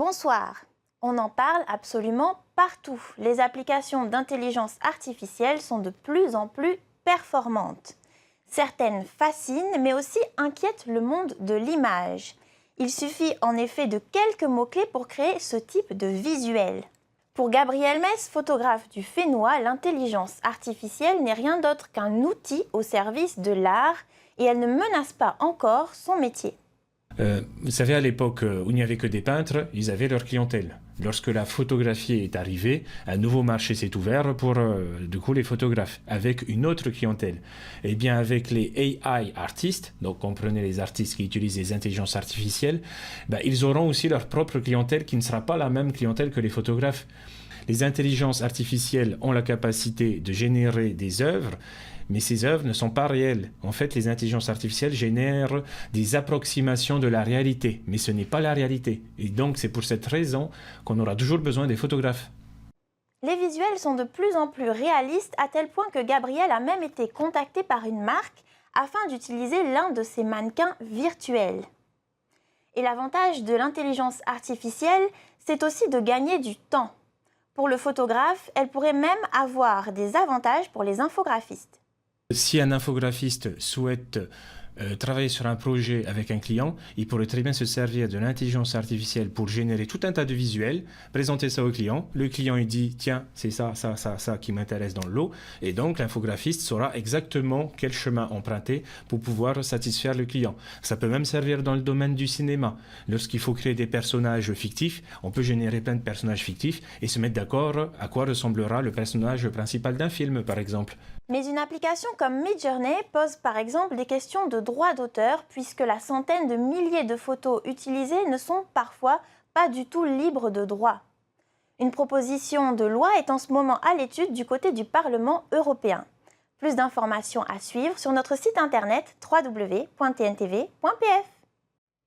Bonsoir. On en parle absolument partout. Les applications d'intelligence artificielle sont de plus en plus performantes. Certaines fascinent, mais aussi inquiètent le monde de l'image. Il suffit en effet de quelques mots-clés pour créer ce type de visuel. Pour Gabriel Mess, photographe du Fénois, l'intelligence artificielle n'est rien d'autre qu'un outil au service de l'art et elle ne menace pas encore son métier. Vous savez, à l'époque où il n'y avait que des peintres, ils avaient leur clientèle. Lorsque la photographie est arrivée, un nouveau marché s'est ouvert pour du coup les photographes, avec une autre clientèle. Et bien avec les AI artistes, donc comprenez les artistes qui utilisent les intelligences artificielles, ils auront aussi leur propre clientèle qui ne sera pas la même clientèle que les photographes. Les intelligences artificielles ont la capacité de générer des œuvres, mais ces œuvres ne sont pas réelles. En fait, les intelligences artificielles génèrent des approximations de la réalité, mais ce n'est pas la réalité. Et donc, c'est pour cette raison qu'on aura toujours besoin des photographes. Les visuels sont de plus en plus réalistes à tel point que Gabriel a même été contacté par une marque afin d'utiliser l'un de ses mannequins virtuels. Et l'avantage de l'intelligence artificielle, c'est aussi de gagner du temps. Pour le photographe, elle pourrait même avoir des avantages pour les infographistes. Si un infographiste souhaite travailler sur un projet avec un client, il pourrait très bien se servir de l'intelligence artificielle pour générer tout un tas de visuels, présenter ça au client. Le client il dit tiens, c'est ça qui m'intéresse dans le lot. Et donc l'infographiste saura exactement quel chemin emprunter pour pouvoir satisfaire le client. Ça peut même servir dans le domaine du cinéma. Lorsqu'il faut créer des personnages fictifs, on peut générer plein de personnages fictifs et se mettre d'accord à quoi ressemblera le personnage principal d'un film, par exemple. Mais une application comme Midjourney pose par exemple des questions de droit d'auteur puisque la centaine de milliers de photos utilisées ne sont parfois pas du tout libres de droit. Une proposition de loi est en ce moment à l'étude du côté du Parlement européen. Plus d'informations à suivre sur notre site internet www.tntv.pf.